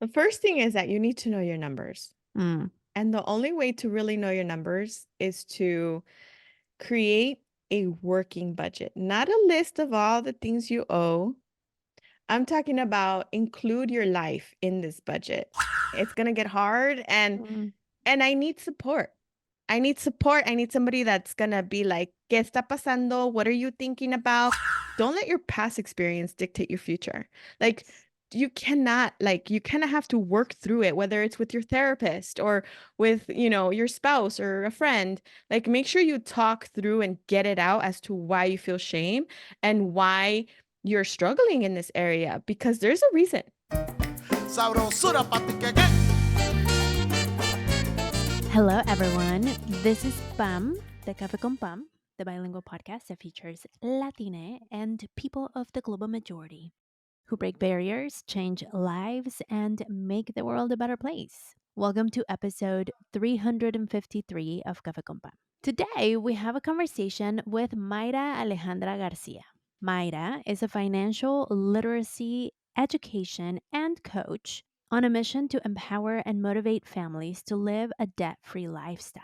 The first thing is that you need to know your numbers. Mm. And the only way to really know your numbers is to create a working budget, not a list of all the things you owe. I'm talking about include your life in this budget. It's going to get hard Mm. and I need support. I need support. I need somebody that's going to be like, ¿Qué está pasando? What are you thinking about? Don't let your past experience dictate your future. Like Yes. you kind of have to work through it, whether it's with your therapist or with, your spouse or a friend. Like make sure you talk through and get it out as to why you feel shame and why you're struggling in this area because there's a reason. Sabrosura pa' ti que Hello, everyone. This is Pam, the Café con Pam, the bilingual podcast that features Latine and people of the global majority who break barriers, change lives, and make the world a better place. Welcome to episode 353 of Café con Pam. Today, we have a conversation with Mayra Alejandra Garcia. Mayra is a financial literacy education and coach on a mission to empower and motivate families to live a debt free lifestyle.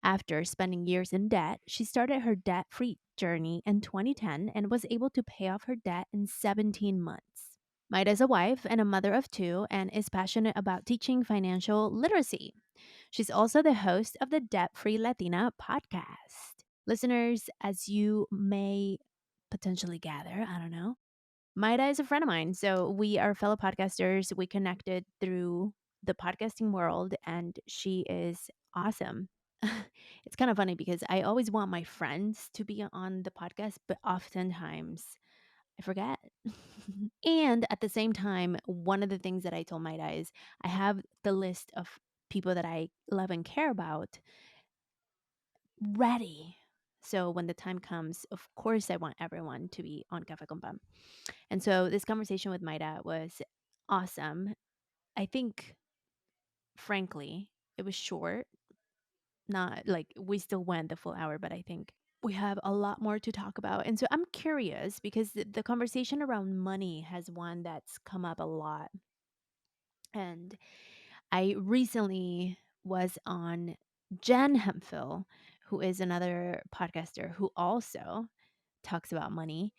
After spending years in debt, she started her debt free journey in 2010 and was able to pay off her debt in 17 months. Maida is a wife and a mother of two and is passionate about teaching financial literacy. She's also the host of the Debt Free Latina podcast. Listeners, as you may potentially gather, I don't know, Maida is a friend of mine. So we are fellow podcasters. We connected through the podcasting world, and she is awesome. It's kind of funny because I always want my friends to be on the podcast, but oftentimes I forget. And at the same time, one of the things that I told Maida is I have the list of people that I love and care about ready. So when the time comes, of course, I want everyone to be on Cafe Con Pam. And so this conversation with Maida was awesome. I think, frankly, it was short. Not like we still went the full hour, but I think we have a lot more to talk about. And so I'm curious because the conversation around money has one that's come up a lot. And I recently was on Jen Hemphill, who is another podcaster who also talks about money.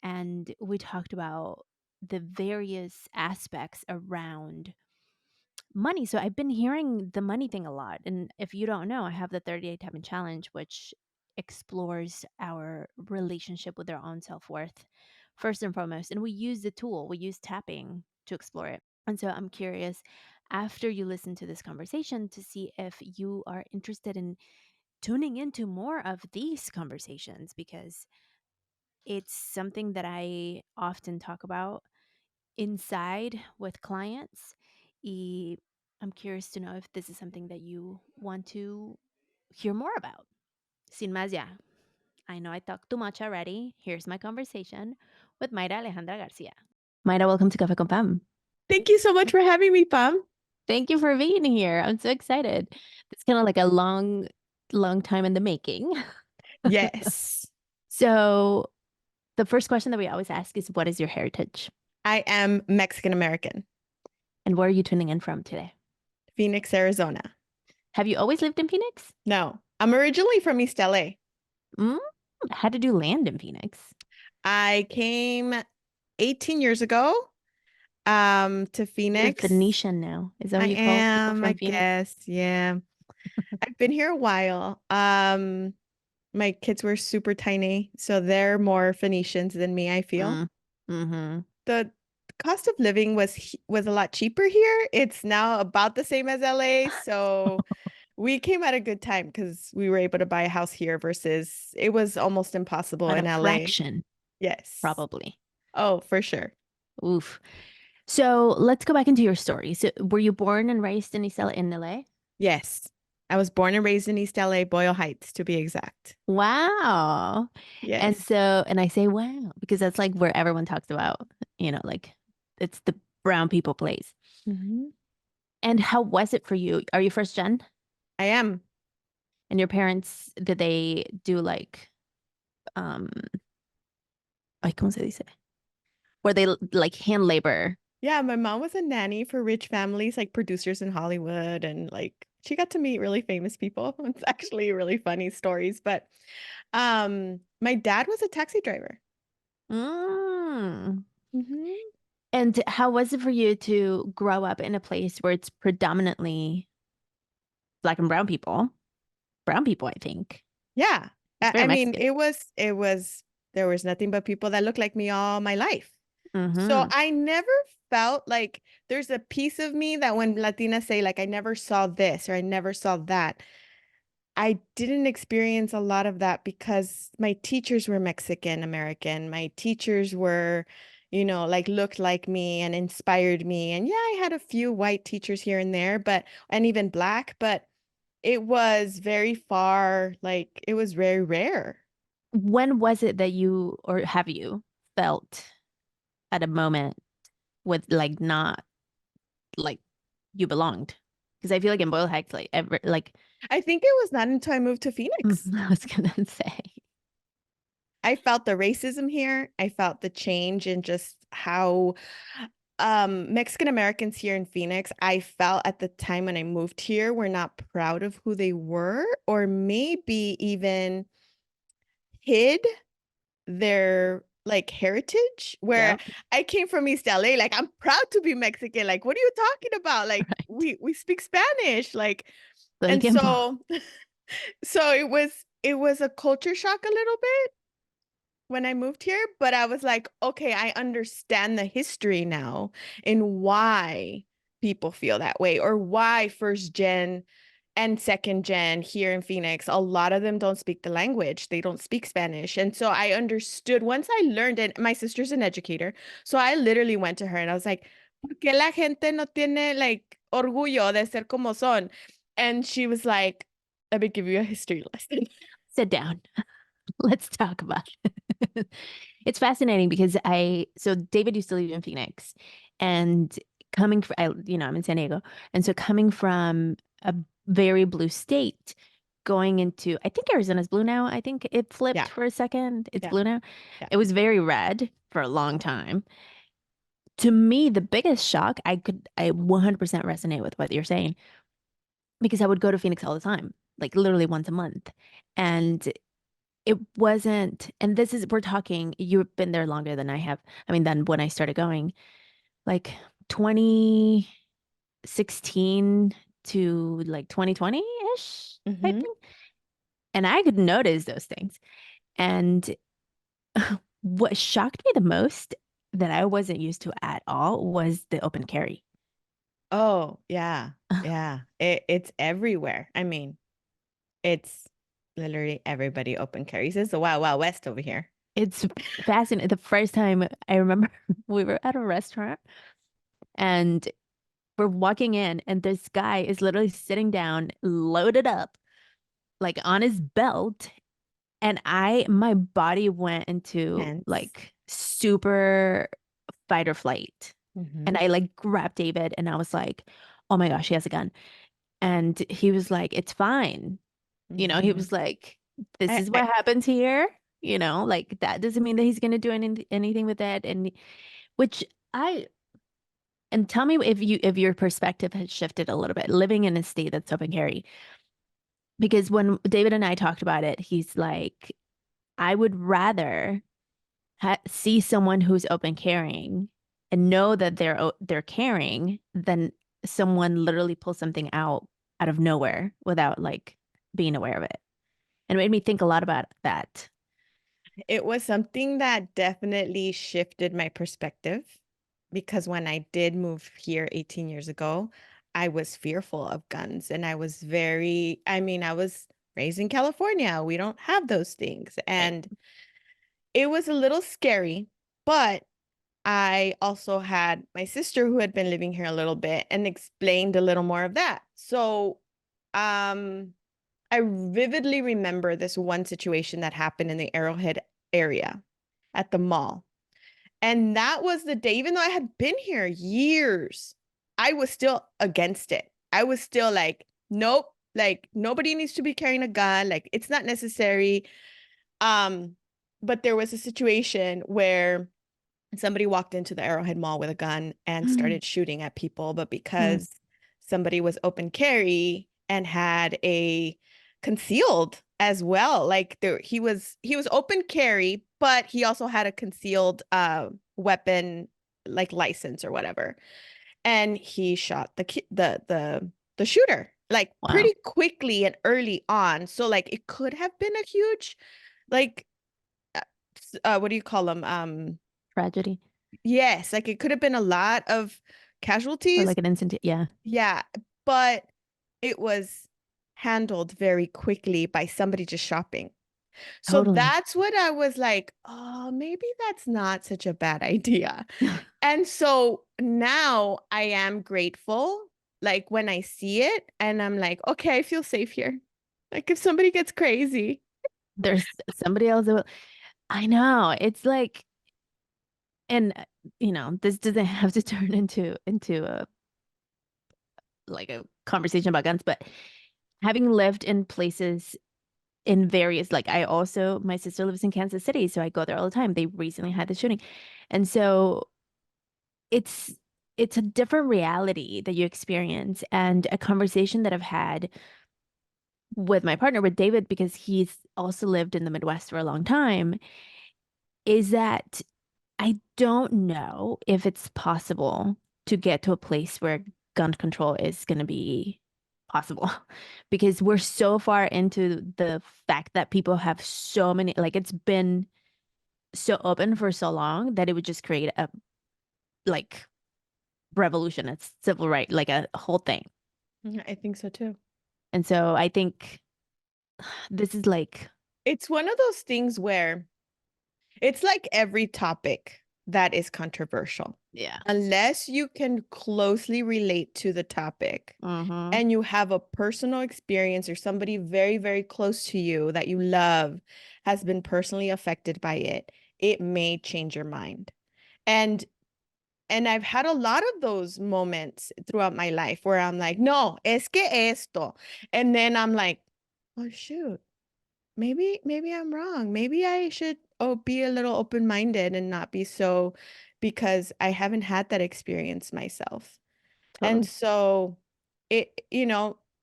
And we talked about the various aspects around money. So I've been hearing the money thing a lot. And if you don't know, I have the 30-day tapping challenge, which explores our relationship with our own self worth first and foremost. And we use the tool, we use tapping to explore it. And so I'm curious after you listen to this conversation to see if you are interested in tuning into more of these conversations because it's something that I often talk about inside with clients. Y I'm curious to know if this is something that you want to hear more about. Sin más ya. I know I talked too much already. Here's my conversation with Mayra Alejandra Garcia. Mayra, welcome to Café con Pam. Thank you so much for having me, Pam. Thank you for being here. I'm so excited. It's kind of like a long time in the making. Yes. So, the first question that we always ask is what is your heritage? I am Mexican American, And where are you tuning in from today? Phoenix, Arizona. Have you always lived in Phoenix? No, I'm originally from East LA. Mm? How did you land in Phoenix? I came 18 years ago to You're Phoenix. Phoenician now. Is that I what you call people am, I from Phoenix? guess. Yeah. I've been here a while. My kids were super tiny, so they're more Phoenicians than me, I feel. Mm. Mm-hmm. The cost of living was a lot cheaper here. It's now about the same as LA, so we came at a good time because we were able to buy a house here versus it was almost impossible At a in LA. fraction, Yes. probably. Oh, for sure. Oof. So let's go back into your story. So were you born and raised in Isla in LA? Yes. I was born and raised in East LA, Boyle Heights, to be exact. Wow. And Yes. so, and I say wow, because that's like where everyone talks about, like it's the brown people place. Mhm. And how was it for you? Are you first gen? I am. And your parents, did they do um, ay, ¿cómo se dice? Were they like hand labor? Yeah, my mom was a nanny for rich families, like producers in Hollywood, and like she got to meet really famous people. It's actually really funny stories. But my dad was a taxi driver. Mm. Hmm. And how was it for you to grow up in a place where it's predominantly black and brown people? Brown people, I think. Yeah. It's very I mean, Mexican. there was nothing but people that looked like me all my life. So Mm-hmm. I never felt like there's a piece of me that when Latinas say like I never saw this or I never saw that, I didn't experience a lot of that because my teachers were Mexican American. My teachers were, like looked like me and inspired me. And yeah, I had a few white teachers here and there, and even black, but it was very far, like it was very rare. When was it that you, or have you felt at a moment with like not like you belonged? Because I feel like in Boyle Heights, like ever, like I think it was not until I moved to Phoenix. I was gonna say, I felt the racism here. I felt the change in just how Mexican Americans here in Phoenix, I felt at the time when I moved here, were not proud of who they were, or maybe even hid their like heritage. Where yeah, I came from East LA, like I'm proud to be Mexican. Like, what are you talking about? Like, right. we speak Spanish. Like, Todo el and tiempo. so it was a culture shock a little bit when I moved here, but I was like, okay, I understand the history now and why people feel that way, or why first gen and second gen here in Phoenix, a lot of them don't speak the language. They don't speak Spanish. And so I understood once I learned it. My sister's an educator. So I literally went to her and I was like, ¿por qué la gente no tiene like orgullo de ser como son? And she was like, let me give you a history lesson. Sit down. Let's talk about it. It's fascinating because so David used to live in Phoenix and coming from, I'm in San Diego. And so coming from a very blue state, going into, I think Arizona's blue now. I think it flipped Yeah, for a second. It's yeah, blue now. yeah. It was very red for a long time. To me, the biggest shock, I 100% resonate with what you're saying because I would go to Phoenix all the time, like literally once a month. And it wasn't, and this is, we're talking, you've been there longer than I have. I mean, than when I started going, like 2016 to like 2020-ish type Hmm. thing. And I could notice those things. And what shocked me the most that I wasn't used to at all was the open carry. Oh, yeah. Yeah. It's everywhere. I mean, it's literally everybody open carries. It's the Wild Wild West over here. It's fascinating. The first time I remember we were at a restaurant and we're walking in, and this guy is literally sitting down, loaded up, like on his belt. And my body went into Hence. like super fight or flight. And Hmm. I like grabbed David and I was like, oh my gosh, he has a gun. And he was like, it's fine. He Hmm. was like, this I, is I what happens here. Like that doesn't mean that he's going to do anything with it. And which I, and tell me if your perspective has shifted a little bit living in a state that's open carry. Because when David and I talked about it, he's like, I would rather see someone who's open carrying and know that they're carrying than someone literally pull something out of nowhere without like being aware of it. And it made me think a lot about that. it was something that definitely shifted my perspective because when I did move here 18 years ago, I was fearful of guns and I was raised in California. We don't have those things. Right. And it was a little scary, but I also had my sister who had been living here a little bit and explained a little more of that. So, um, I vividly remember this one situation that happened in the Arrowhead area at the mall. And that was the day, even though I had been here years, I was still against it. I was still like, nope, like nobody needs to be carrying a gun. Like it's not necessary. Um, but there was a situation where somebody walked into the Arrowhead Mall with a gun and started shooting at people, but Mm. because somebody was open carry and had a concealed as well, like he was open carry, but he also had a concealed weapon like license or whatever. And he shot the shooter like Wow. pretty quickly and early on. So like it could have been a huge like what do you call them? Tragedy. Yes, like it could have been a lot of Or casualties. like an instant. Yeah, Yeah, but it was handled very quickly by somebody just shopping. So totally. that's what I was like, oh, maybe that's not such a bad idea. And so now I am grateful, like when I see it, and I'm like, okay, I feel safe here. Like if somebody gets crazy. There's somebody else that will, I know. It's like, and this doesn't have to turn into a like a conversation about guns, but having lived in places in various, like I also, my sister lives in Kansas City, so I go there all the time. They recently had the shooting. And so it's it's a different reality that you experience, and a conversation that I've had with my partner, with David, because he's also lived in the Midwest for a long time, is that I don't know if it's possible to get to a place where gun control is going to be possible because we're so far into the fact that people have so many, like it's been so open for so long that it would just create a like revolution. It's civil right, like a whole thing. Yeah, I think so too. And so I think this is like, It's one of those things where it's like every topic that is controversial. yeah. Unless you can closely relate to the topic Mm-hmm. and you have a personal experience or somebody very, very close to you that you love has been personally affected by it, it may change your mind. And I've had a lot of those moments throughout my life where I'm like, no, es que esto. And then I'm like, oh shoot, maybe I'm wrong. Maybe I should be a little open-minded and not be so because I haven't had that experience myself. And Totally. so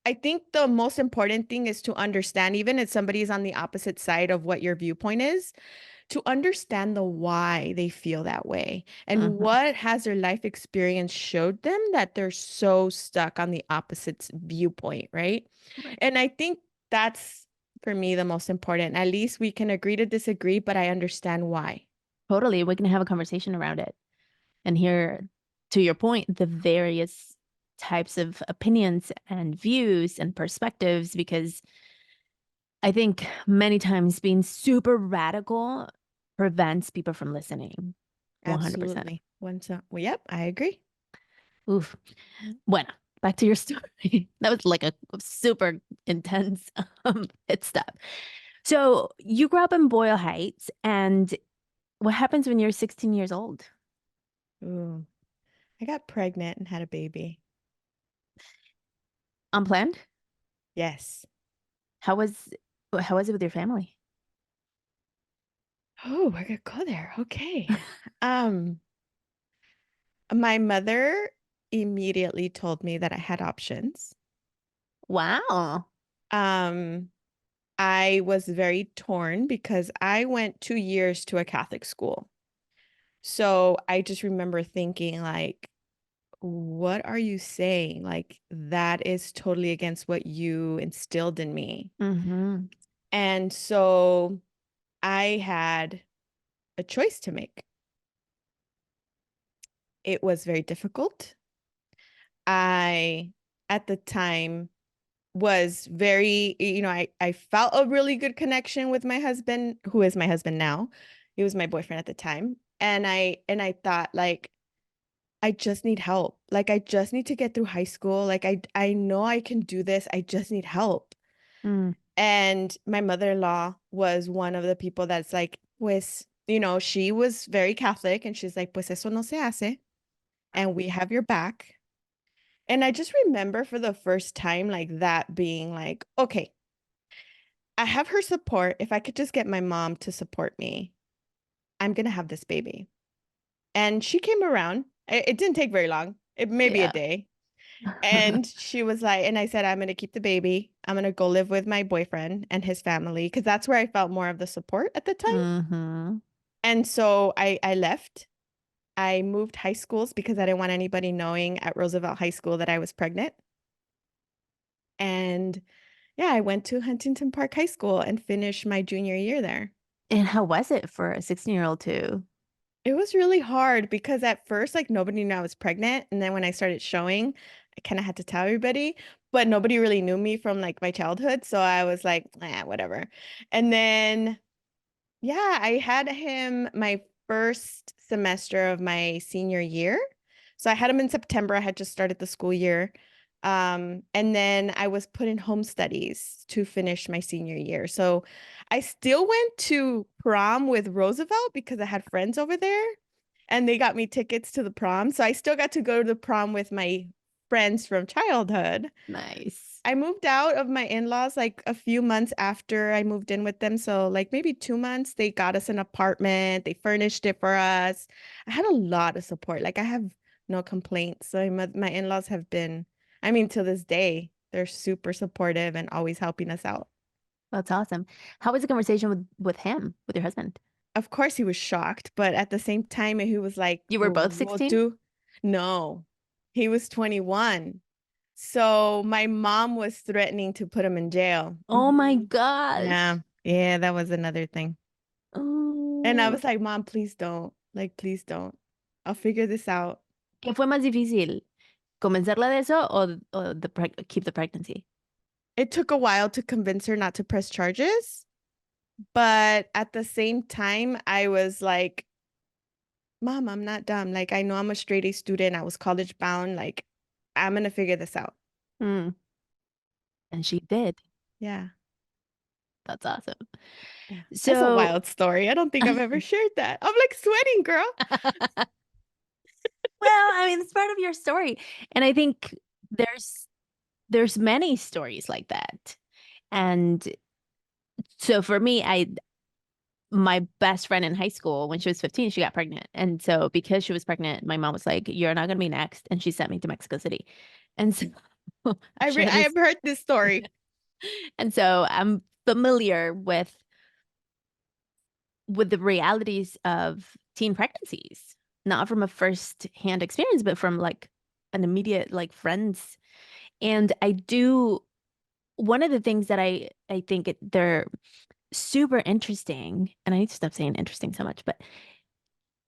I think the most important thing is to understand, even if somebody's on the opposite side of what your viewpoint is, to understand the why they feel that way and Mm-hmm. what has their life experience showed them that they're so stuck on the opposite viewpoint, right? Right. And I think that's for me the most important. At least we can agree to disagree, but I understand why. Totally. We can have a conversation around it and hear, to your point, the various types of opinions and views and perspectives, because I think many times being super radical prevents people from listening. 100%. Absolutely. Well, yep, I agree. Oof. Bueno, back to your story. That was like a super intense pit stop. So you grew up in Boyle Heights, and what happens when you're 16 years old? Ooh, I got pregnant and had a baby. Unplanned? Yes. How was how was it with your family? Oh, we're gonna go there. Okay. Um, my mother immediately told me that I had options. Wow. Um, I was very torn because I went 2 years to a Catholic school. So I just remember thinking like, what are you saying? Like that is totally against what you instilled in me. Mm-hmm. And so I had a choice to make. It was very difficult. I, at the time, was very, I felt a really good connection with my husband, who is my husband now. He was my boyfriend at the time. And I thought like I just need help. Like I just need to get through high school. Like I know I can do this. I just need help. Mm. And my mother-in-law was one of the people that's like, pues, she was very Catholic and she's like, pues eso no se hace. And we have your back. And I just remember for the first time, like that being like, okay, I have her support. If I could just get my mom to support me, I'm going to have this baby. And she came around. It didn't take very long. It maybe a Yeah. day. And she was like, and I said, I'm gonna keep the baby. I'm gonna go live with my boyfriend and his family because that's where I felt more of the support at the time. Mm-hmm. And so I left. I moved high schools because I didn't want anybody knowing at Roosevelt High School that I was pregnant. And yeah, I went to Huntington Park High School and finished my junior year there. And how was it for a 16-year-old to? It was really hard because at first, like nobody knew I was pregnant. And then when I started showing, I kind of had to tell everybody, but nobody really knew me from like my childhood. So I was like, whatever. And then yeah, I had him my first semester of my senior year. So I had him in September. I had just started the school year. And then I was put in home studies to finish my senior year. So I still went to prom with Roosevelt because I had friends over there and they got me tickets to the prom. So I still got to go to the prom with my friends from childhood. Nice. I moved out of my in-laws like a few months after I moved in with them. So like maybe 2 months, they got us an apartment. They furnished it for us. I had a lot of support. Like I have no complaints. So my in-laws have been, I mean, to this day, they're super supportive and always helping us out. That's awesome. How was the conversation with him, with your husband? Of course, he was shocked, but at the same time, he was like, You were "Well, both we'll 16? do." No, he was 21. So my mom was threatening to put him in jail. Oh my Yeah. gosh. Yeah, that was another thing. And I Oh. was like, Mom, please don't. Like, please don't. I'll figure this out. ¿Qué fue más difícil? ¿Convencerla de eso o keep the pregnancy? It took a while to convince her not to press charges, but at the same time, I was like, Mom, I'm not dumb. Like, I know I'm a straight A student. I was college bound. Like, I'm gonna figure this out. Mm. And she did. Yeah. That's awesome. Yeah. That's a So, wild story. I don't think I've ever shared that. I'm like sweating, girl. well, I mean, it's part of your story. And I think there's many stories like that. And so for me, my best friend in high school, when she was 15, she got pregnant. And so because she was pregnant, my mom was like, "You're not going to be next." And she sent me to Mexico City. And so I've shared I this. have heard this story. And so I'm familiar with the realities of teen pregnancies, not from a first-hand experience, but from like an immediate like friends. And I do one of the things that I think they're super interesting, and I need to stop saying interesting so much, but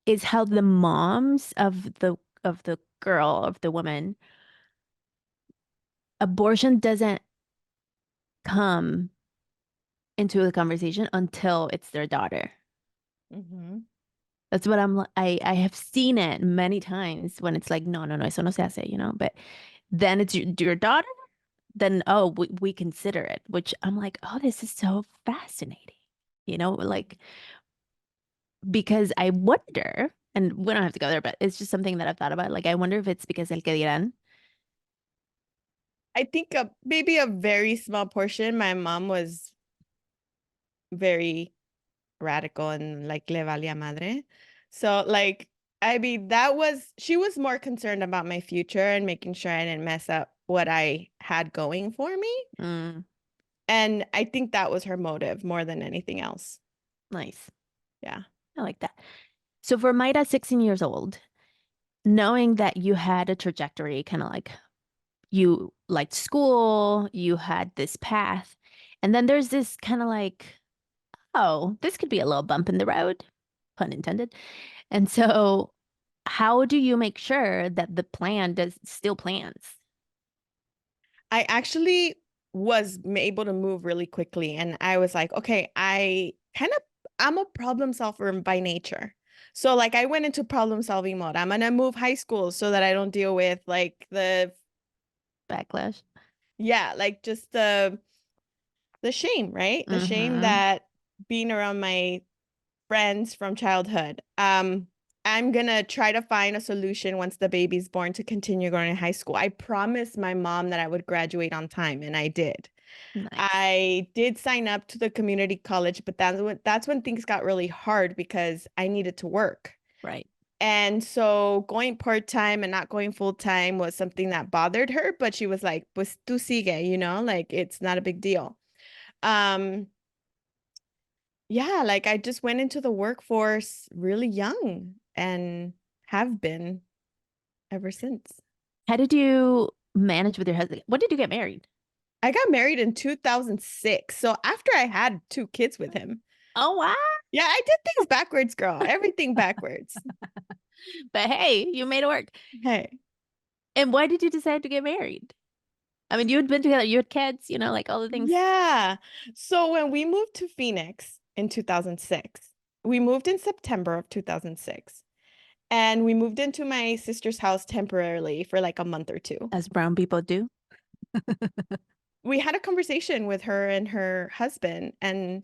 is how the moms of the girl, of the woman, abortion doesn't come into the conversation until it's their daughter. Hmm. That's what I have seen it many times when it's like, no, no, no, eso no se hace, you know, but then it's your daughter, then, oh, we consider it, which I'm like, oh, this is so fascinating, you know, like, because I wonder, and we don't have to go there, but it's just something that I've thought about. Like, I wonder if it's because el que dirán. I think maybe a very small portion. My mom was very radical and like le valía madre. So like I mean she was more concerned about my future and making sure I didn't mess up what I had going for me. Mm, And I think that was her motive more than anything else. nice. Yeah. I like that. So for Mayra, 16 years old, knowing that you had a trajectory, kind of like you liked school, you had this path, and then there's this kind of like, oh, this could be a little bump in the road, pun intended. And so, how do you make sure that the plan does still plans? I actually was able to move really quickly and I was like, okay, I'm a problem solver by nature. So like I went into problem solving mode. I'm gonna move high school so that I don't deal with like Backlash. yeah, like just the shame, right? The shame Mm-hmm. that being around my friends from childhood. I'm gonna try to find a solution once the baby's born to continue going to high school. I promised my mom that I would graduate on time, and I did. Nice. I did sign up to the community college, but that's when things got really hard because I needed to work. Right. And so going part-time and not going full-time was something that bothered her, but she was like, pues tú sigue, like it's not a big deal. Um, yeah, like I just went into the workforce really young and have been ever since. How did you manage with your husband? When did you get married? I got married in 2006. So after I had 2 kids with him. Oh, wow. Yeah, I did things backwards, girl. Everything backwards. But hey, you made it work. Hey. And why did you decide to get married? I mean, you had been together, you had kids, like all the things. Yeah. So when we moved to Phoenix in 2006, we moved in September of 2006. And we moved into my sister's house temporarily for like a month or two. As brown people do. We had a conversation with her and her husband, and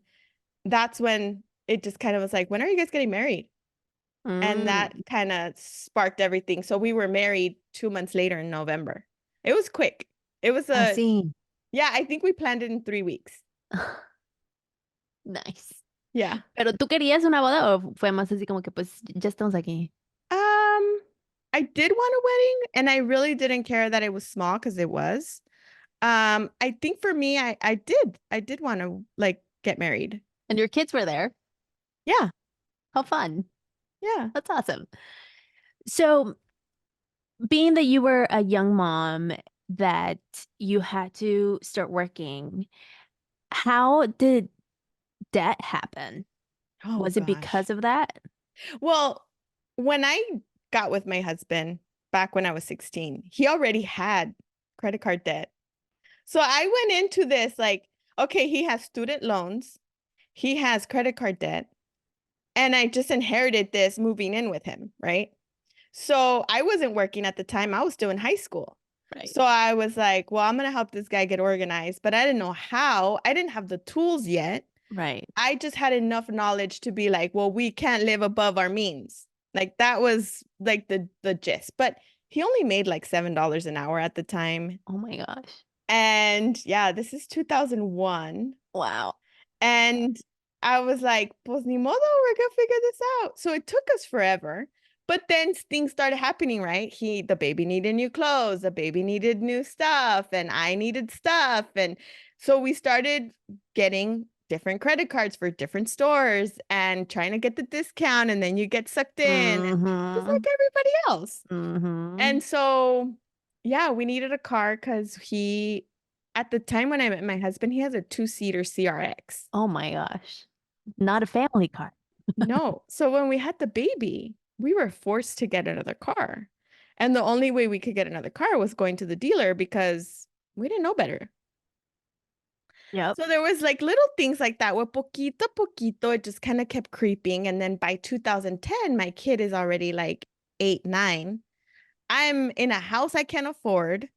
that's when it just kind of was like, when are you guys getting married? And that Mm, kind of sparked everything. So we were married 2 months later in November. It was quick. It was así. yeah, I think we planned it in 3 weeks. Nice. Yeah. ¿Pero tú querías una boda o fue más así como que pues ya estamos aquí? I did want a wedding and I really didn't care that it was small because it was. I think for me, I did want to like get married. And your kids were there. Yeah. How fun. Yeah. That's awesome. So, being that you were a young mom, that you had to start working, how did debt happen? Oh Was it gosh. because of that? Well, when I got with my husband back when I was 16, he already had credit card debt. So I went into this like, okay, he has student loans, he has credit card debt, and I just inherited this moving in with him, right? So I wasn't working at the time. I was still in high school. Right. So I was like, well, I'm going to help this guy get organized, but I didn't know how. I didn't have the tools yet. Right. I just had enough knowledge to be like, well, we can't live above our means. Like that was like the gist. But he only made like $7 an hour at the time. Oh my gosh. And yeah, this is 2001. Wow. And I was like, pues ni modo, we're gonna figure this out. So it took us forever. But then things started happening, right? The baby needed new clothes, the baby needed new stuff, and I needed stuff. And so we started getting different credit cards for different stores and trying to get the discount. And then you get sucked in, and just Mm-hmm. like everybody else. Mm-hmm. And so, yeah, we needed a car because at the time when I met my husband, he has a 2-seater CRX. Oh my gosh. Not a family car. No. So when we had the baby, we were forced to get another car. And the only way we could get another car was going to the dealer because we didn't know better. Yep. So there was like little things like that where poquito a poquito, it just kind of kept creeping. And then by 2010, my kid is already like 8, 9. I'm in a house I can't afford.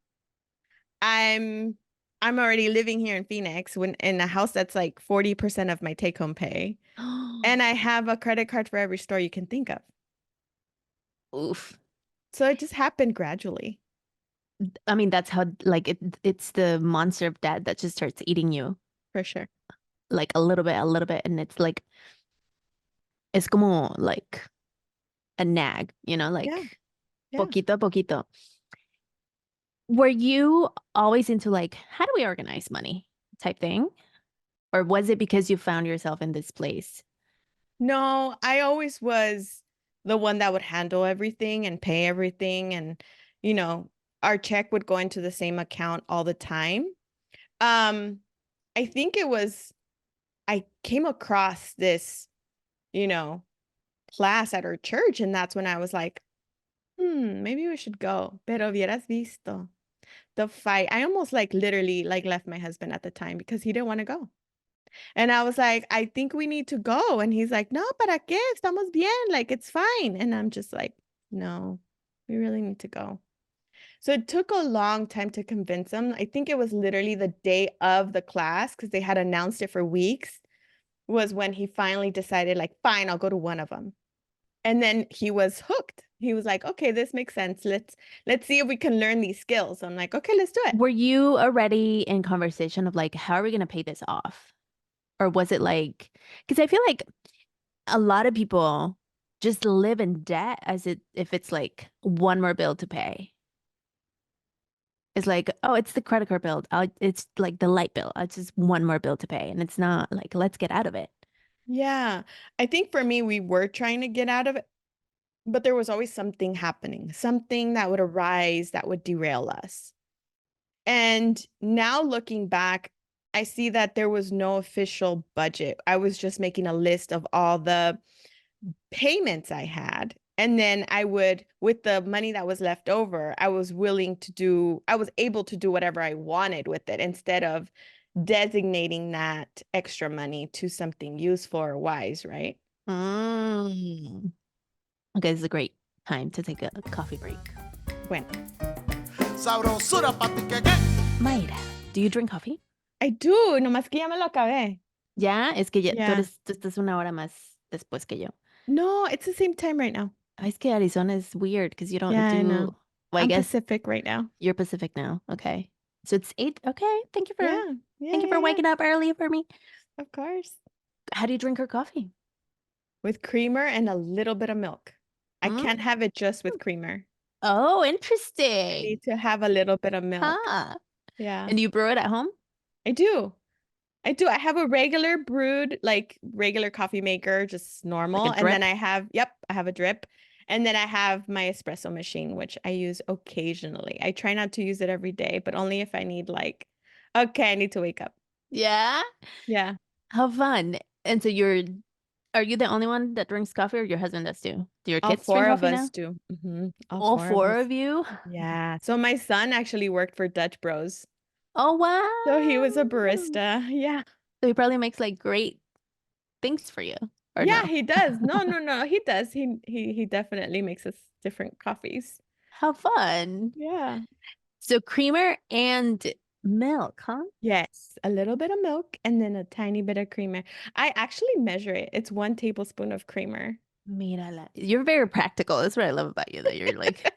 I'm I'm already living here in Phoenix when in a house that's like 40% of my take-home pay. And I have a credit card for every store you can think of. Oof. So it just happened gradually, I mean, that's how like it's the monster of debt that just starts eating you for sure. like a little bit, and it's como like a nag, Yeah, like yeah. poquito a poquito. Were you always into like, how do we organize money type thing? Or was it because you found yourself in this place? No, I always was the one that would handle everything and pay everything and you know, our check would go into the same account all the time. Um, I think it was I came across this, you know, class at our church and that's when I was like, maybe we should go. Pero hubieras visto the fight. I almost like literally like left my husband at the time because he didn't want to go. And I was like, I think we need to go. And he's like, no, ¿para qué? Estamos bien. Like, it's fine. And I'm just like, no, we really need to go. So it took a long time to convince him. I think it was literally the day of the class because they had announced it for weeks was when he finally decided like, fine, I'll go to one of them. And then he was hooked. He was like, okay, this makes sense. Let's see if we can learn these skills. I'm like, okay, let's do it. Were you already in conversation of like, how are we going to pay this off? Or was it like, because I feel like a lot of people just live in debt if it's like one more bill to pay. It's like, oh, it's the credit card bill. It's like the light bill. It's just one more bill to pay. And it's not like, let's get out of it. Yeah. I think for me, we were trying to get out of it, but there was always something happening, something that would arise that would derail us. And now looking back, I see that there was no official budget. I was just making a list of all the payments I had. And then I would, with the money that was left over, I was able to do whatever I wanted with it instead of designating that extra money to something useful or wise, right? Mm. Okay, this is a great time to take a coffee break. Bueno, Sabrosura pa' ti que. Mayra, do you drink coffee? I do, nomás que ya me lo acabé. Ya, es que Yeah. tú estás una hora más después que yo. No, it's the same time right now. Es que Arizona is weird because you don't Yeah, I do. know. Well, I I'm guess Pacific right now. you're Pacific now. Okay, so it's 8. Okay, thank you for Yeah, yeah. waking up early for me. Of course. How do you drink your coffee? With creamer and a little bit of milk. I Mm. can't have it just with creamer. Oh, I interesting. need to have a little bit of milk. Huh. Yeah, And do you brew it at home? I do. I do. I have a regular brewed, like regular coffee maker, just Like a normal. And then drip? I have a drip. And then I have my espresso machine, which I use occasionally. I try not to use it every day, but only if I need like, okay, I need to wake up. Yeah. Yeah. How fun. And so are you the only one that drinks coffee or your husband does too? Do your All kids drink four of coffee us now? do. All All four of four us. of you? Yeah. So my son actually worked for Dutch Bros. Oh, So he was a wow. barista. Yeah. So he probably makes like great things for you, or Yeah, no? he does. No, no, no. He does. He definitely makes us different coffees. How fun. Yeah. So creamer and milk, huh? Yes, a little bit of milk and then a tiny bit of creamer. I actually measure it. It's 1 tablespoon of creamer. Mírala. You're very practical. That's what I love about you, that you're like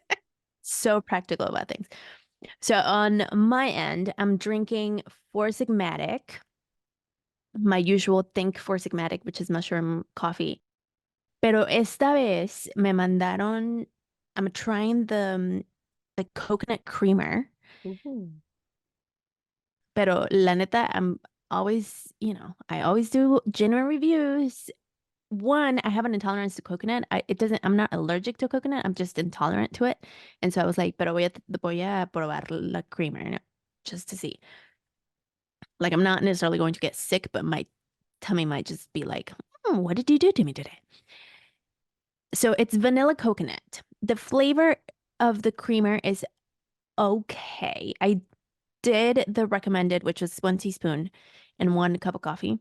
so practical about things. So on my end, I'm drinking Four Sigmatic, my usual Think Four Sigmatic, which is mushroom coffee. Pero esta vez me mandaron, I'm trying the coconut creamer. Ooh. Pero la neta, I'm always, I always do genuine reviews. One, I have an intolerance to coconut. I'm not allergic to coconut. I'm just intolerant to it. And so I was like, pero voy a probar la creamer, just to see. Like, I'm not necessarily going to get sick, but my tummy might just be like, what did you do to me today? So it's vanilla coconut. The flavor of the creamer is okay. I did the recommended, which was 1 teaspoon and 1 cup of coffee.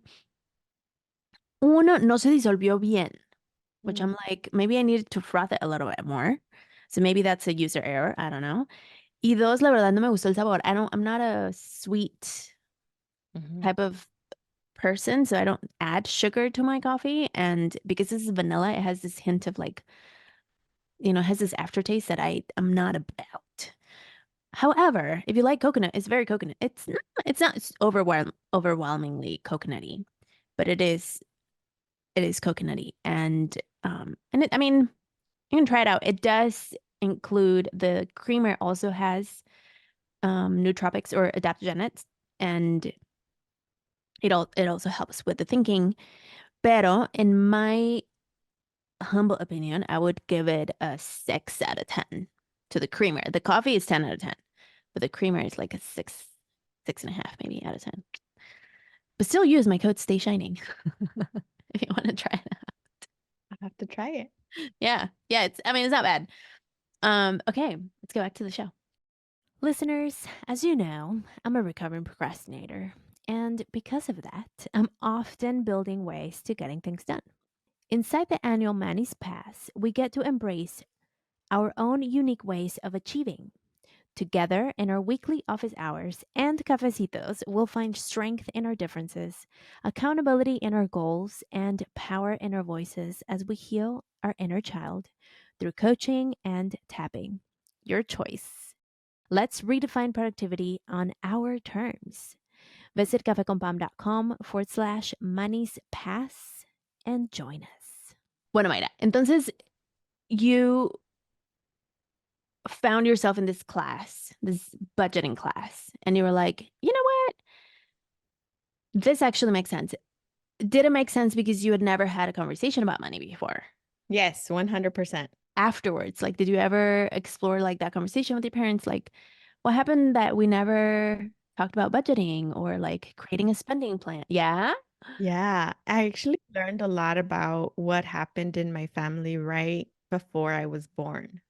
Uno, no se disolvió bien, which I'm like, maybe I needed to froth it a little bit more. So maybe that's a user error. I don't know. Y dos, la verdad no me gustó el sabor. I'm not a sweet type of person, so I don't add sugar to my coffee. And because this is vanilla, it has this hint of like, it has this aftertaste that I'm not about. However, if you like coconut, it's very coconut. It's overwhelmingly coconutty, but it is coconutty. And I mean, you can try it out. It does include, the creamer also has nootropics or adaptogens, and it also helps with the thinking. Pero in my humble opinion, I would give it a 6 out of 10 to the creamer. The coffee is 10 out of 10, but the creamer is like a 6.5 maybe out of 10. But still use my code Stay Shining if you want to try it out. I have to try it. Yeah. It's not bad. Okay, let's go back to the show. Listeners, as you know, I'm a recovering procrastinator. And because of that, I'm often building ways to getting things done. Inside the annual Manny's Pass, we get to embrace our own unique ways of achieving. Together, in our weekly office hours and cafecitos, we'll find strength in our differences, accountability in our goals, and power in our voices as we heal our inner child through coaching and tapping. Your choice. Let's redefine productivity on our terms. Visit cafeconpam.com/Money's Pass and join us. Bueno, Mayra, entonces you found yourself in this class, this budgeting class, and you were like, you know what? This actually makes sense. Did it make sense because you had never had a conversation about money before? Yes, 100%. Afterwards, like, did you ever explore like that conversation with your parents? Like, what happened that we never talked about budgeting or like creating a spending plan? Yeah. Yeah, I actually learned a lot about what happened in my family right before I was born.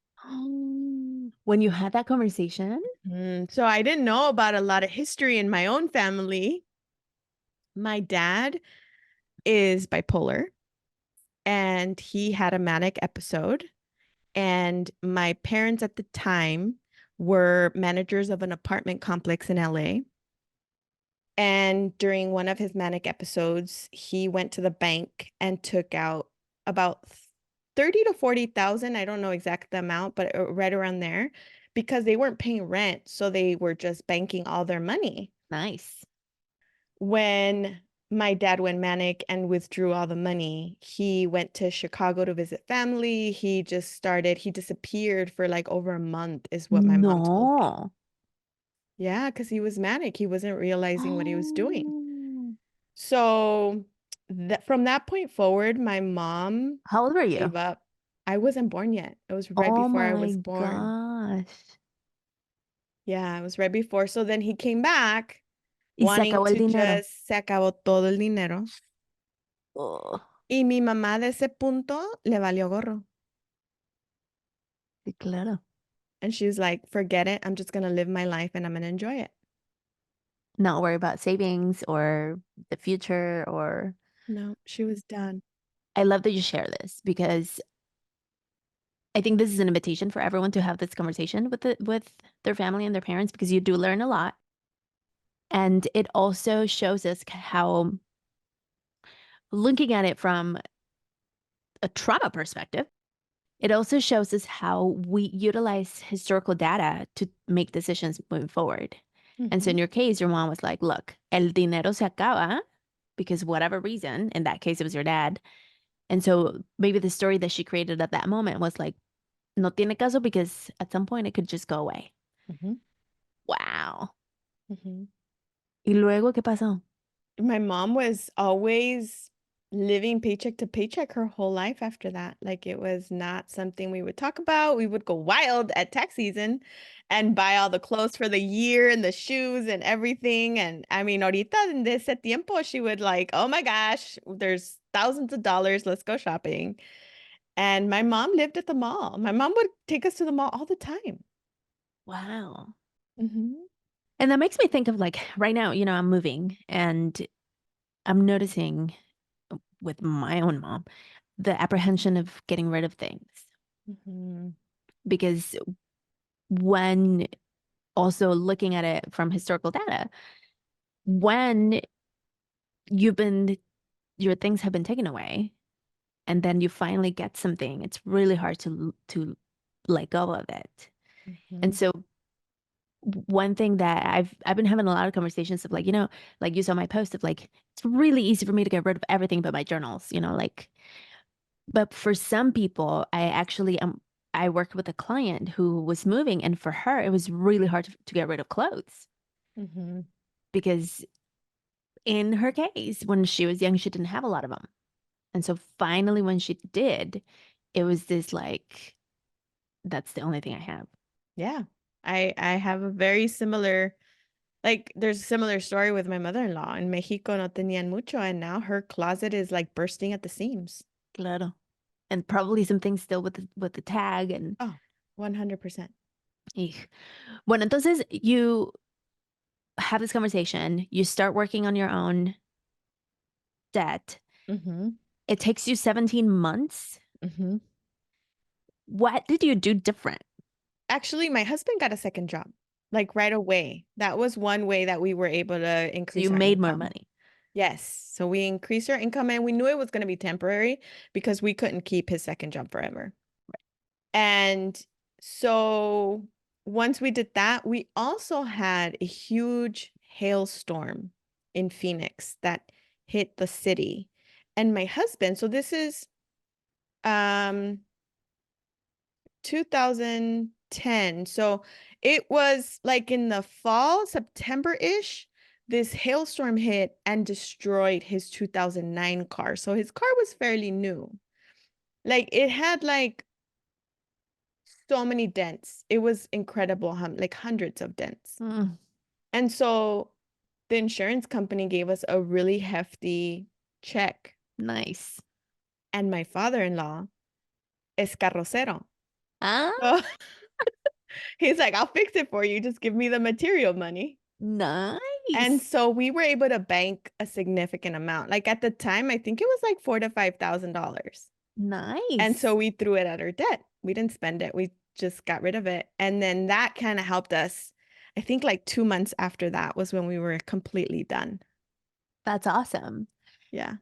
When you had that conversation? So I didn't know about a lot of history in my own family. My dad is bipolar and he had a manic episode. And my parents at the time were managers of an apartment complex in LA. And during one of his manic episodes, he went to the bank and took out about 30 to 40,000. I don't know exact the amount, but right around there because they weren't paying rent. So they were just banking all their money. Nice. When my dad went manic and withdrew all the money, he went to Chicago to visit family. He disappeared for like over a month, is what my mom told me. No. Yeah, because he was manic. He wasn't realizing what he was doing. Oh. So from that point forward, my mom How old were you? gave up. I wasn't born yet. It was right Oh before I my was born. gosh. Yeah, it was right before. So then he came back Y se wanting acabó el to dinero. just se acabó todo el dinero. Oh, Y mi mamá de ese punto le valió gorro. sí, claro. And she was like, forget it. I'm just going to live my life and I'm going to enjoy it. Not worry about savings or the future or No, she was done. I love that you share this because I think this is an invitation for everyone to have this conversation with their family and their parents because you do learn a lot. And it also shows us how looking at it from a trauma perspective, it also shows us how we utilize historical data to make decisions moving forward. And so in Mhm, your case, your mom was like, look, el dinero se acaba because whatever reason, in that case, it was your dad. And so maybe the story that she created at that moment was like, no tiene caso because at some point it could just go away. mhm, Wow. mhm. ¿Y luego qué pasó? My mom was always living paycheck to paycheck her whole life after that. Like it was not something we would talk about. We would go wild at tax season and buy all the clothes for the year and the shoes and everything. And I mean, ahorita en ese tiempo, she would like, oh my gosh, there's thousands of dollars. Let's go shopping. And my mom lived at the mall. My mom would take us to the mall all the time. Wow. Mhm, And that makes me think of like right now, I'm moving and I'm noticing with my own mom the apprehension of getting rid of things mhm, because when also looking at it from historical data, when you've been your things have been taken away and then you finally get something, it's really hard to let go of it. And mhm, so one thing that I've been having a lot of conversations of like, like you saw my post of like, it's really easy for me to get rid of everything but my journals, like, but for some people, I worked with a client who was moving and for her, it was really hard to get rid of clothes mhm. because in her case, when she was young, she didn't have a lot of them. And so finally, when she did, it was this like, that's the only thing I have. Yeah. I have a very similar like there's a similar story with my mother-in-law. In Mexico no tenían mucho and now her closet is like bursting at the seams. Claro. And probably some things still with the tag and Oh, 100%. eek. Bueno, entonces you have this conversation, you start working on your own debt. Mhm. It takes you 17 months. Mhm. What did you do different? Actually, my husband got a second job like right away. That was one way that we were able to So you increase our made more income. money. Yes. So we increased our income and we knew it was going to be temporary because we couldn't keep his second job forever. And so once we did that, we also had a huge hailstorm in Phoenix that hit the city. And my husband, so this is Um, 2010. So it was like in the fall, September-ish, this hailstorm hit and destroyed his 2009 car. So his car was fairly new. Like it had like so many dents. It was incredible, like hundreds of dents. Mm, And so the insurance company gave us a really hefty check. nice. And my father-in-law es carrocero. Ah, So he's like, I'll fix it for you. Just give me the material money. And nice. so we were able to bank a significant amount. Like at the time, I think it was like $4,000 to $5,000. And Nice. so we threw it at our debt. We didn't spend it. We just got rid of it. And then that kind of helped us. I think like 2 months after that was when we were completely done. That's awesome. Yeah.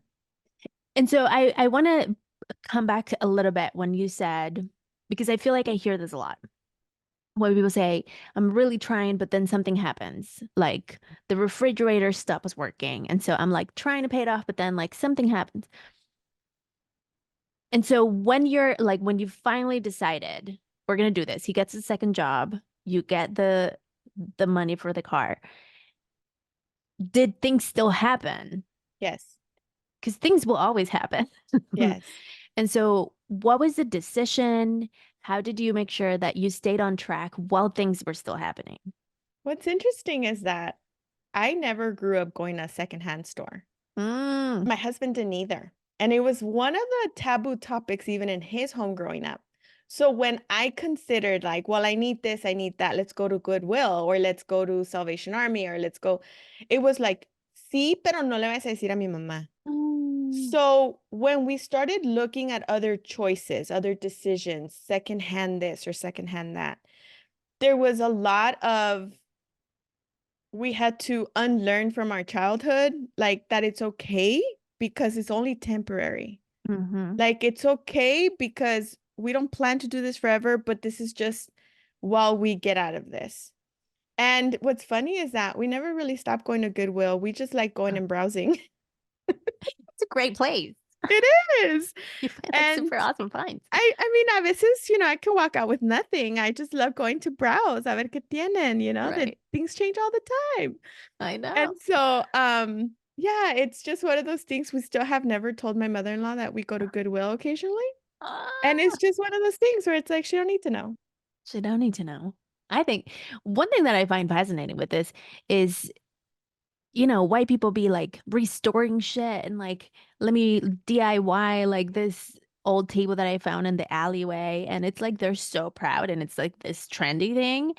And so I want to come back a little bit when you said, because I feel like I hear this a lot. When people say, I'm really trying, but then something happens. Like the refrigerator stops working. And so I'm like trying to pay it off, but then like something happens. And so when you're like, when you finally decided we're gonna do this, he gets a second job, you get the money for the car. Did things still happen? Yes. Because things will always happen. Yes. And so what was the decision? How did you make sure that you stayed on track while things were still happening? What's interesting is that I never grew up going to a secondhand store. Mm, My husband didn't either. And it was one of the taboo topics even in his home growing up. So when I considered like, well, I need this, I need that, let's go to Goodwill or let's go to Salvation Army or let's go, it was like, sí, pero no le vas a decir a mi mamá. mm, So when we started looking at other choices, other decisions, secondhand this or secondhand that, there was a lot of we had to unlearn from our childhood, like that it's okay because it's only temporary. mhm. Like it's okay because we don't plan to do this forever, but this is just while we get out of this. And what's funny is that we never really stopped going to Goodwill. We just like going and browsing. It's a great place. It is. You find like And super awesome finds. I mean, a veces, I can walk out with nothing. I just love going to browse, a ver qué tienen, that Right. things change all the time. I And know. so, yeah, it's just one of those things. We still have never told my mother-in-law that we go to Goodwill occasionally. And it's Ah, just one of those things where it's like she don't need to know. she don't need to know. I think one thing that I find fascinating with this is, white people be like restoring shit and like, let me DIY like this old table that I found in the alleyway. And it's like they're so proud and it's like this trendy thing.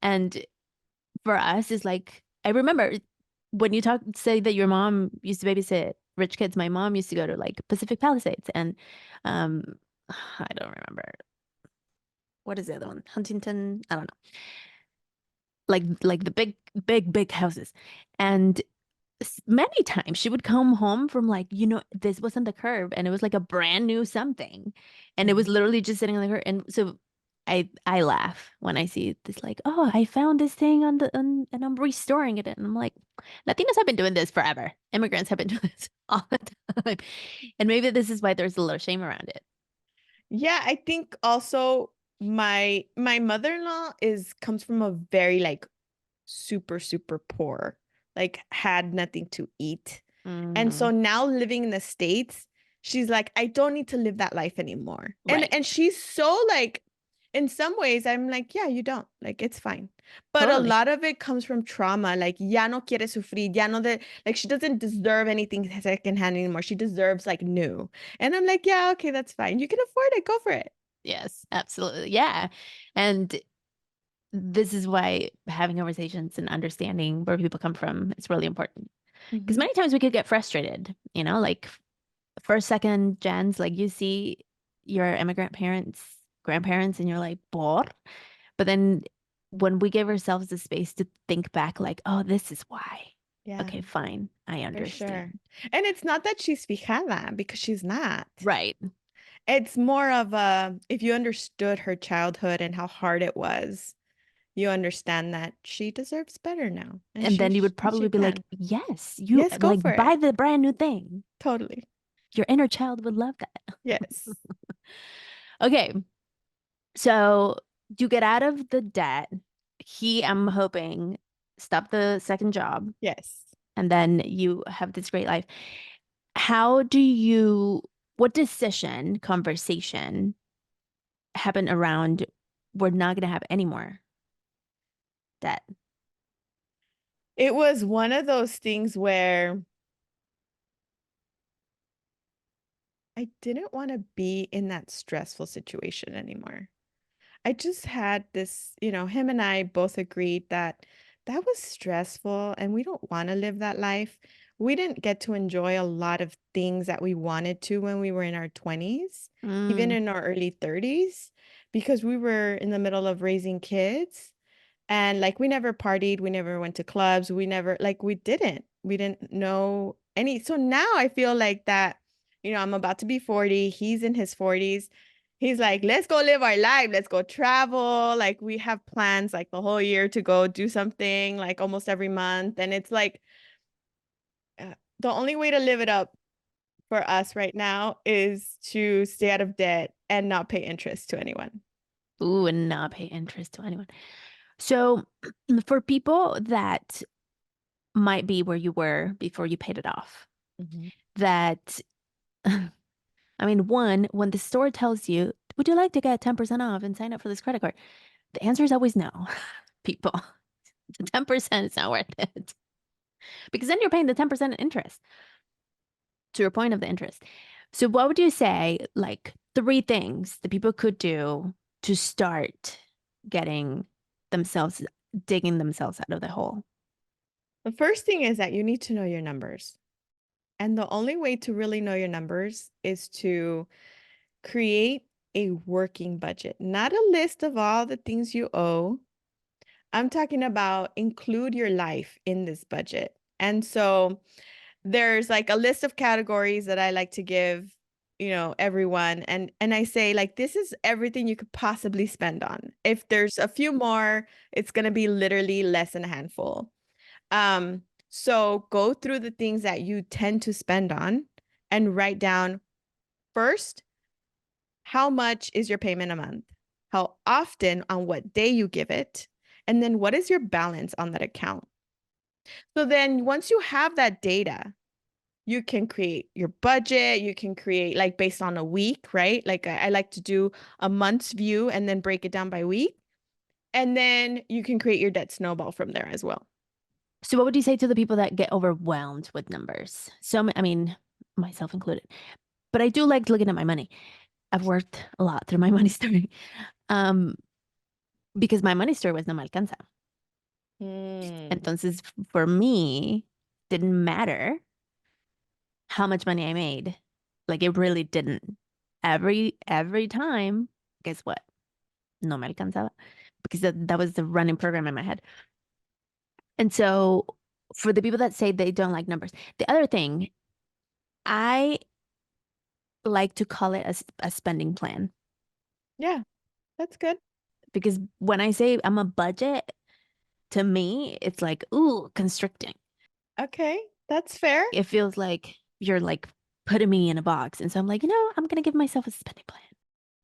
And for us, is like, I remember when you say that your mom used to babysit rich kids, my mom used to go to like Pacific Palisades and um I don't remember what is the other one? Huntington, I don't know. Like the big houses. And many times she would come home from like, this wasn't the curb and it was like a brand new something. And it was Mhm. literally just sitting on the curb. And so I laugh when I see this like, oh, I found this thing and I'm restoring it. And I'm like, Latinos have been doing this forever. Immigrants have been doing this all the time. And maybe this is why there's a little shame around it. Yeah, I think also my mother-in-law comes from a very like super, super poor, like had nothing to eat. And so Mm, now living in the States, she's like, I don't need to live that life anymore. And right. and she's so like, in some ways, I'm like, yeah, you don't. Like, it's fine. But a Totally. lot of it comes from trauma. Like, ya no quiere sufrir, ya no de, like she doesn't deserve anything secondhand anymore. She deserves like new. And I'm like, yeah, okay, that's fine. You can afford it, go for it. Yes, absolutely. Yeah. And this is why having conversations and understanding where people come from is really important. Because Mhm. many times we could get frustrated, like first, second gens, like you see your immigrant parents, grandparents, and you're like, por. But then when we give ourselves the space to think back, like, oh, this is why. Yeah, Okay, fine. I for sure. understand. And it's not that she's fijada because she's not. Right. It's more of a, if you understood her childhood and how hard it was, you understand that she deserves better now and And then you would she probably be like, can. yes, you Yes, go like for buy it. the brand new thing. Totally. Your inner child would love that. Yes. Okay. So you get out of the debt. I'm hoping, stop the second job, Yes. and then you have this great life. What decision, conversation happen around we're not going to have any more debt? It was one of those things where I didn't want to be in that stressful situation anymore. I just had this, him and I both agreed that that was stressful and we don't want to live that life. We didn't get to enjoy a lot of things that we wanted to when we were in our 20s, even Mm, in our early 30s, because we were in the middle of raising kids. And like we never partied, we never went to clubs, we never like we didn't know any. So now I feel like that, I'm about to be 40, he's in his 40s. He's like, let's go live our life, let's go travel. Like we have plans like the whole year to go do something like almost every month. And it's like the only way to live it up for us right now is to stay out of debt and not pay interest to anyone. ooh, and not pay interest to anyone. So for people that might be where you were before you paid it off, Mhm. that I mean, one, when the store tells you, would you like to get 10% off and sign up for this credit card? The answer is always no, people. The 10% is not worth it because then you're paying the 10% interest to your point of the interest. So, what would you say, like three things that people could do to start getting themselves, digging themselves out of the hole? The first thing is that you need to know your numbers. And the only way to really know your numbers is to create a working budget, not a list of all the things you owe. I'm talking about include your life in this budget. And so there's like a list of categories that I like to give, everyone. And I say like this is everything you could possibly spend on. If there's a few more, it's going to be literally less than a handful. So go through the things that you tend to spend on and write down first, how much is your payment a month? How often, on what day you give it? And then what is your balance on that account? So then once you have that data, you can create your budget. You can create like based on a week, right? Like I like to do a month's view and then break it down by week. And then you can create your debt snowball from there as well. So, what would you say to the people that get overwhelmed with numbers? I mean, myself included, but I do like looking at my money. I've worked a lot through my money story. Um, because my money story was no me alcanza. Mm, Entonces, for me, didn't matter how much money I made. Like it really didn't. Every time, guess what? No me alcanzaba because that was the running program in my head. And so, for the people that say they don't like numbers, the other thing I like to call it a spending plan yeah, that's good. because when I say I'm a budget, to me, it's like, ooh, constricting. Okay, that's fair. It feels like you're like putting me in a box. And so I'm like, I'm going to give myself a spending plan.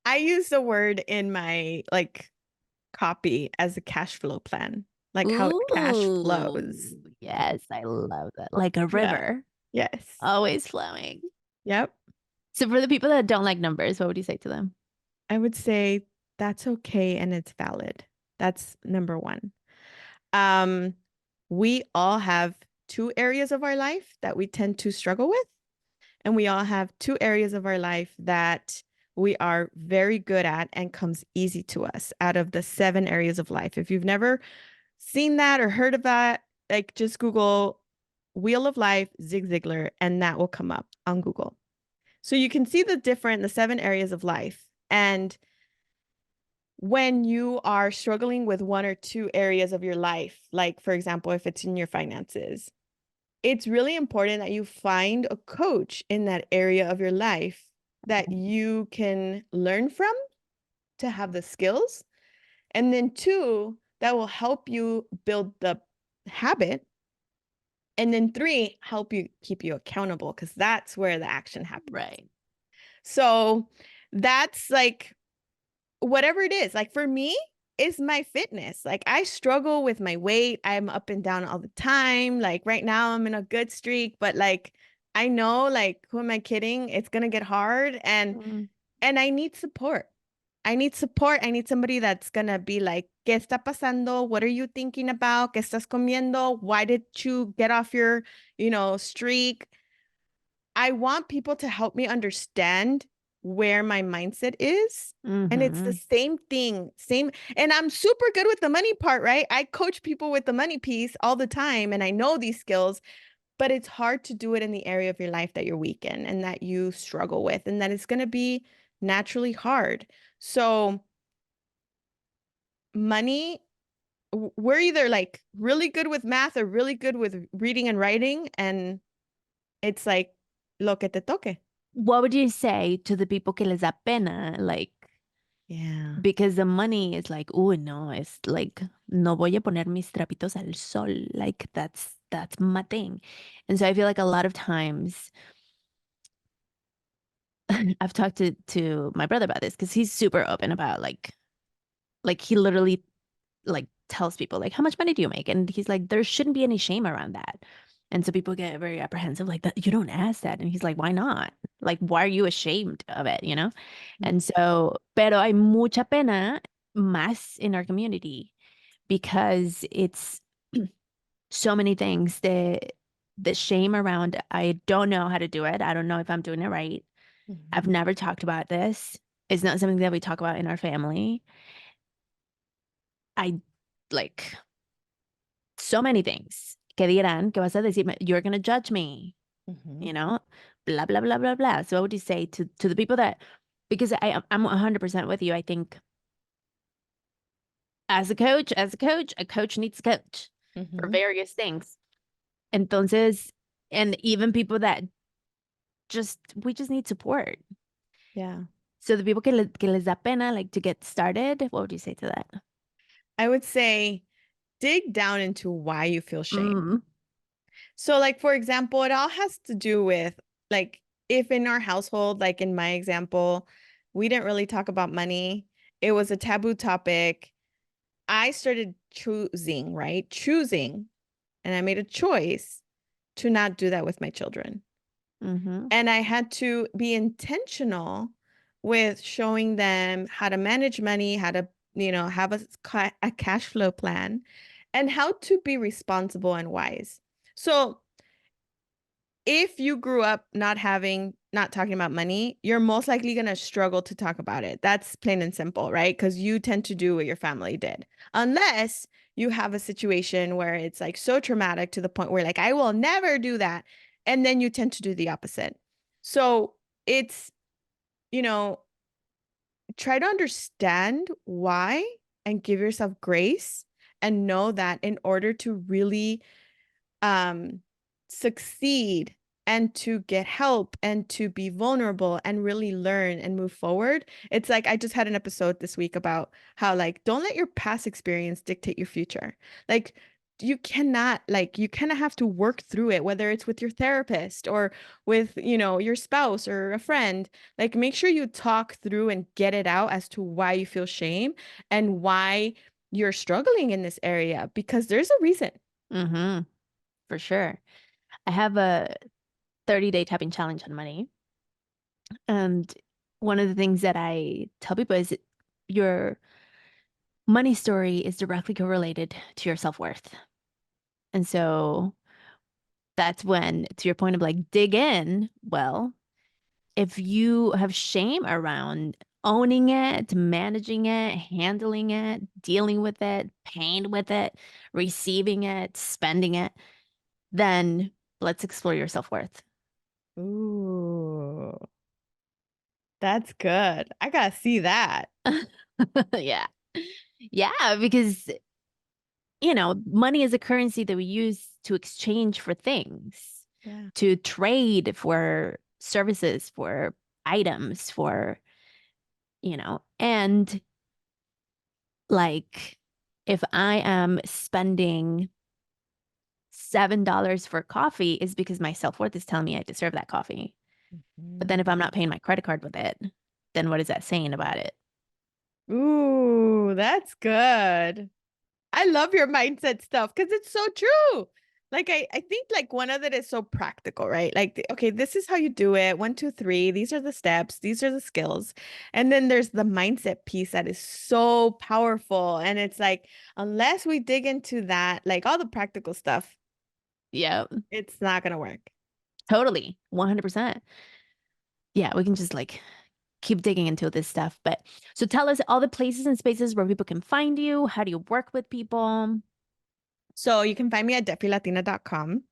I use the word in my like copy as a cash flow plan, like how cash flows. Ooh, yes, I love that. Like a Yeah. river, Yes. always flowing. Yep. So for the people that don't like numbers, what would you say to them? I would say that's okay and it's valid. That's number one. Um, we all have two areas of our life that we tend to struggle with, and we all have two areas of our life that we are very good at and comes easy to us out of the seven areas of life. If you've never seen that or heard of that, like just Google Wheel of Life, Zig Ziglar, and that will come up on Google. So you can see the seven areas of life. And when you are struggling with one or two areas of your life, like for example, if it's in your finances, it's really important that you find a coach in that area of your life that you can learn from to have the skills. And then two, that will help you build the habit. And then three, help you keep you accountable because that's where the action happens. Right. So that's like whatever it is. Like for me, is my fitness. Like I struggle with my weight. I'm up and down all the time. Like right now I'm in a good streak, but like I know like who am I kidding? It's gonna get hard Mm. and I need support. I need support. I need somebody that's gonna be like, ¿Qué está pasando? What are you thinking about? ¿Qué estás comiendo? Why did you get off your, streak? I want people to help me understand where my mindset is. And it's the Mhm. same thing, same. And I'm super good with the money part, right? I coach people with the money piece all the time and I know these skills, but it's hard to do it in the area of your life that you're weak in and that you struggle with, and that it's going to be naturally hard. So, money, we're either like really good with math or really good with reading and writing. And it's like, lo que te toque. What would you say to the people que les da pena, like, Yeah. because the money is like, oh no, it's like, no voy a poner mis trapitos al sol. Like that's my thing. And so I feel like a lot of times I've talked to my brother about this because he's super open about like he literally like tells people like how much money do you make? And he's like, there shouldn't be any shame around that. And so people get very apprehensive, like that you don't ask that. And he's like, why not? Like, why are you ashamed of it? You know? And so, pero hay mucha pena más in our community because it's so many things that the shame around I don't know how to do it. I don't know if I'm doing it right. I've Mhm. never talked about this. It's not something that we talk about in our family. I like so many things. ¿Qué dirán? ¿Qué vas a decirme? You're going to judge me, Mhm. you know? Blah, blah, blah, blah, blah. So what would you say to the people that, because I'm 100% with you. I think a coach needs a coach for Mhm. various things. Entonces, and even people that we just need support. Yeah. So the people que les da pena, like to get started, what would you say to that? I would say dig down into why you feel shame. Mm, So, like, for example, it all has to do with, like, if in our household, like in my example, we didn't really talk about money, it was a taboo topic. I started choosing, right? Choosing, and I made a choice to not do that with my children. mm-hmm, And I had to be intentional with showing them how to manage money, how to, have a cash flow plan, and how to be responsible and wise. So, if you grew up not talking about money, you're most likely going to struggle to talk about it. That's plain and simple, right? Because you tend to do what your family did. Unless you have a situation where it's like so traumatic to the point where like I will never do that. And then you tend to do the opposite. So it's, you know, try to understand why and give yourself grace and know that in order to really um succeed and to get help and to be vulnerable and really learn and move forward. It's like I just had an episode this week about how like don't let your past experience dictate your future. Like you kind of have to work through it, whether it's with your therapist or with, your spouse or a friend. Like make sure you talk through and get it out as to why you feel shame and why you're struggling in this area because there's a reason. mm-hmm, for sure. I have a 30-day tapping challenge on money. And one of the things that I tell people is your money story is directly correlated to your self-worth. And so that's when, to your point of like, dig in, well, if you have shame around owning it, managing it, handling it, dealing with it, paying with it, receiving it, spending it, then let's explore your self-worth. Ooh, that's good. I gotta see that. Yeah. Yeah, because money is a currency that we use to exchange for things, Yeah. to trade for services, for items, and like if I am spending $7 for coffee is because my self-worth is telling me I deserve that coffee. But then Mhm. if I'm not paying my credit card with it, then what is that saying about it? Ooh, that's good. I love your mindset stuff because it's so true. Like I think like one of it is so practical, right? Like, okay, this is how you do it. One, two, three. These are the steps. These are the skills. And then there's the mindset piece that is so powerful. And it's like, unless we dig into that, like all the practical stuff, Yeah, it's not gonna work. totally. 100%. Yeah, we can just like keep digging into this stuff. But so tell us all the places and spaces where people can find you. How do you work with people? So you can find me at defilatina.com.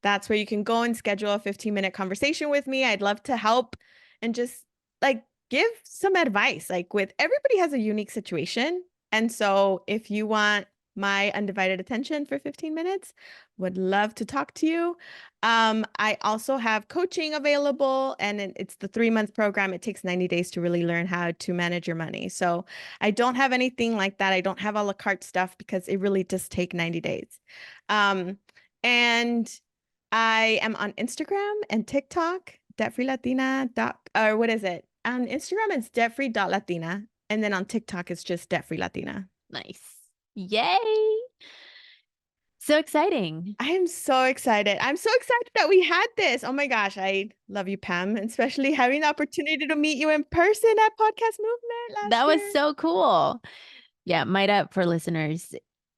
That's where you can go and schedule a 15-minute conversation with me. I'd love to help and just like give some advice. Like with everybody has a unique situation. And so if you want my undivided attention for 15 minutes, would love to talk to you. I also have coaching available and it's the 3-month program. It takes 90 days to really learn how to manage your money. So I don't have anything like that. I don't have a la carte stuff because it really does take 90 days. And I am on Instagram and TikTok, debtfreelatina dot, or what is it? On Instagram, it's debtfree.latina. And then on TikTok, it's just debtfreelatina. Nice. Yay. So exciting. I am so excited. I'm so excited that we had this. Oh my gosh, I love you, Pam, and especially having the opportunity to meet you in person at Podcast Movement That last was year. so cool. Yeah, Mayra, for listeners,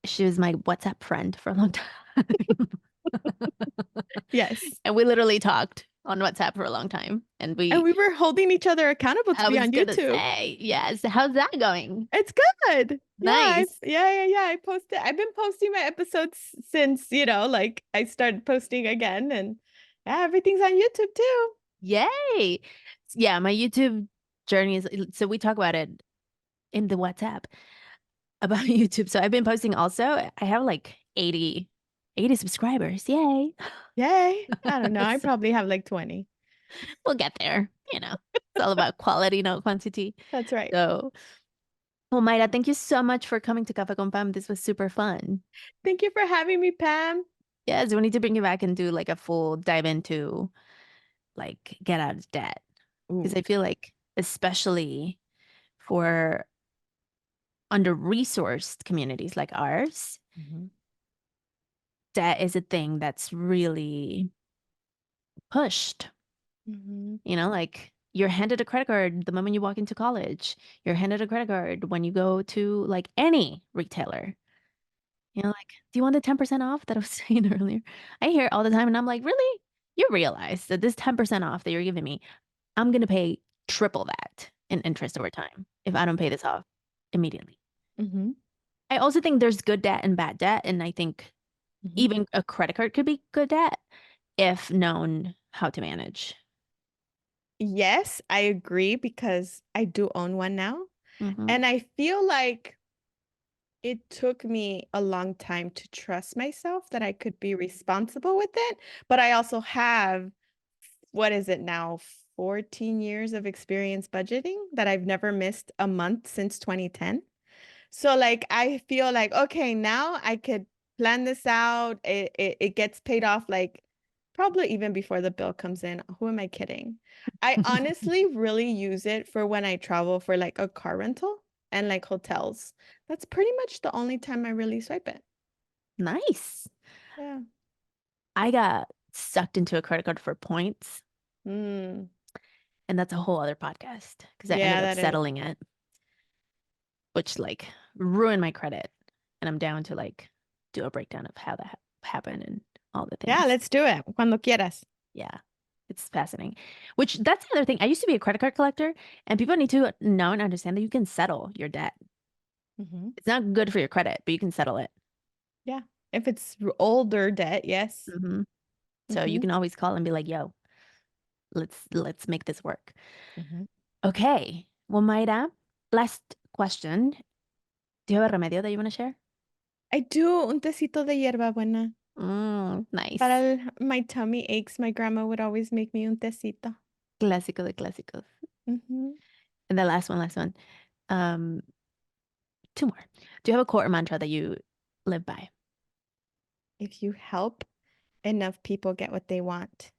she was my WhatsApp friend for a long time. Yes. And we literally talked on WhatsApp for a long time. And And we were holding each other accountable to I be was on gonna YouTube. say, yes. How's that going? It's good. Nice. Yeah. I posted. I've been posting my episodes since, like I started posting again and yeah, everything's on YouTube too. Yay. Yeah, my YouTube journey is so we talk about it in the WhatsApp about YouTube. So I've been posting also. I have like 80 subscribers. Yay. Yay. I don't know. I So probably have like 20. we'll get there. It's all about quality, not quantity. That's right. So, well, Mayra, thank you so much for coming to Cafe con Pam. This was super fun. Thank you for having me, Pam. Yes, we need to bring you back and do like a full dive into like get out of debt. Because Ooh. I feel like, especially for under-resourced communities like ours, Mhm. debt is a thing that's really pushed. Mhm. Like you're handed a credit card the moment you walk into college. You're handed a credit card when you go to like any retailer. Like, do you want the 10% off that I was saying earlier? I hear it all the time and I'm like, really? You realize that this 10% off that you're giving me, I'm going to pay triple that in interest over time if I don't pay this off immediately. Mhm. I also think there's good debt and bad debt. And I think Mhm. even a credit card could be good debt if known how to manage. Yes, I agree because I do own one now. Hmm. And I feel like it took me a long time to trust myself that I could be responsible with it. But I also have, what is it now, 14 years of experience budgeting that I've never missed a month since 2010. So like I feel like, okay, now I could plan this out. It gets paid off like probably even before the bill comes in. Who am I kidding? I honestly really use it for when I travel for like a car rental and like hotels. That's pretty much the only time I really swipe it. Nice. Yeah. I got sucked into a credit card for points, Mm. and that's a whole other podcast because I ended Yeah, up that is. settling it, which like ruined my credit. And I'm down to like do a breakdown of how that happened and all the Yeah, things. let's do it. Cuando quieras. Yeah, it's fascinating. Which that's the other thing. I used to be a credit card collector, and people need to know and understand that you can settle your debt. Hmm. It's not good for your credit, but you can settle it. Yeah. If it's older debt, yes. Hmm. So you Hmm. can always call and be like, "Yo, let's make this work." Hmm. Okay. Well, Mayra, last question. Do you have a remedio that you want to share? I do un tecito de hierbabuena. Nice. Para my tummy aches, my grandma would always make me un tecito. Clásico de clásicos. Hmm. And the last one. Um, two more. Do you have a core mantra that you live by? If you help enough people get what they want,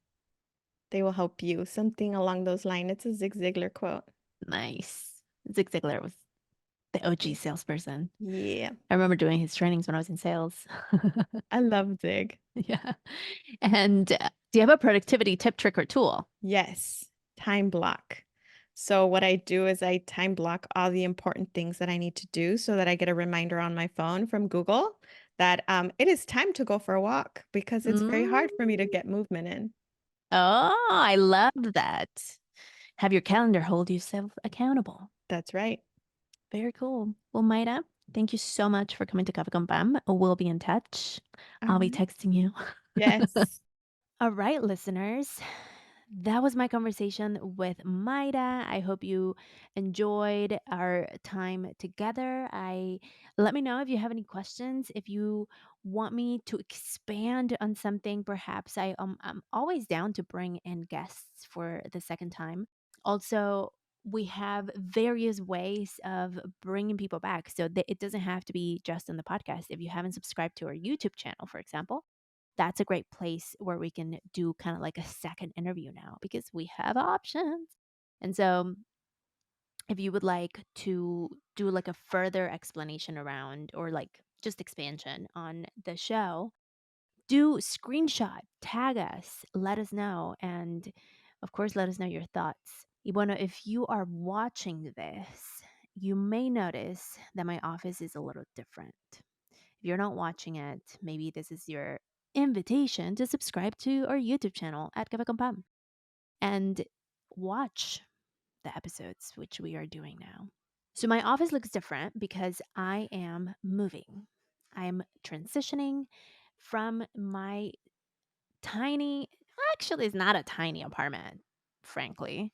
they will help you. Something along those lines. It's a Zig Ziglar quote. Nice. Zig Ziglar was the OG Yeah. salesperson. Yeah. I remember doing his trainings when I was in sales. I love Zig. Yeah. And do you have a productivity tip, trick, or tool? Yes. Time block. So what I do is I time block all the important things that I need to do so that I get a reminder on my phone from Google that it is time to go for a walk because it's very Mm. hard for me to get movement in. Oh, I love that. Have your calendar hold yourself accountable. That's right. Very cool. Well, Maida, thank you so much for coming to Coffee con Bam. We'll be in touch. All I'll be right. texting you. Yes. All right, listeners. That was my conversation with Maida. I hope you enjoyed our time together. I let me know if you have any questions. If you want me to expand on something, perhaps I'm always down to bring in guests for the second time. Also, we have various ways of bringing people back, so that it doesn't have to be just on the podcast. If you haven't subscribed to our YouTube channel, for example, that's a great place where we can do kind of like a second interview now because we have options. And so, if you would like to do like a further explanation around or like just expansion on the show, do screenshot, tag us, let us know. And of course, let us know your thoughts. Ibueno, if you are watching this, you may notice that my office is a little different. If you're not watching it, maybe this is your invitation to subscribe to our YouTube channel at Café con Pam and watch the episodes, which we are doing now. So, my office looks different because I am moving. I'm transitioning from my tiny, actually, it's not a tiny apartment, frankly,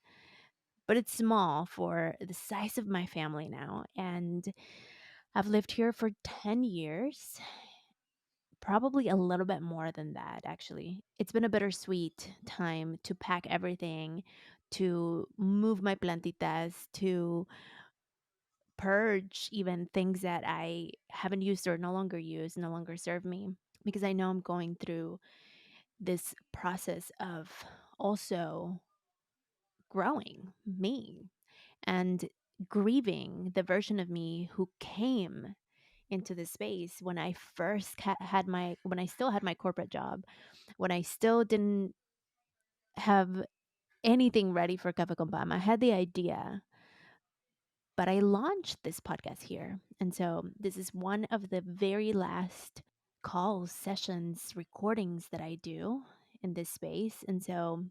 but it's small for the size of my family now. And I've lived here for 10 years. Probably a little bit more than that, actually. It's been a bittersweet time to pack everything, to move my plantitas, to purge even things that I haven't used or no longer use, no longer serve me, because I know I'm going through this process of also growing me and grieving the version of me who came into this space when I first had my when I still had my corporate job, when I still didn't have anything ready for Cafe con Pam. I had the idea, but I launched this podcast here. And so this is one of the very last calls, sessions, recordings that I do in this space. And so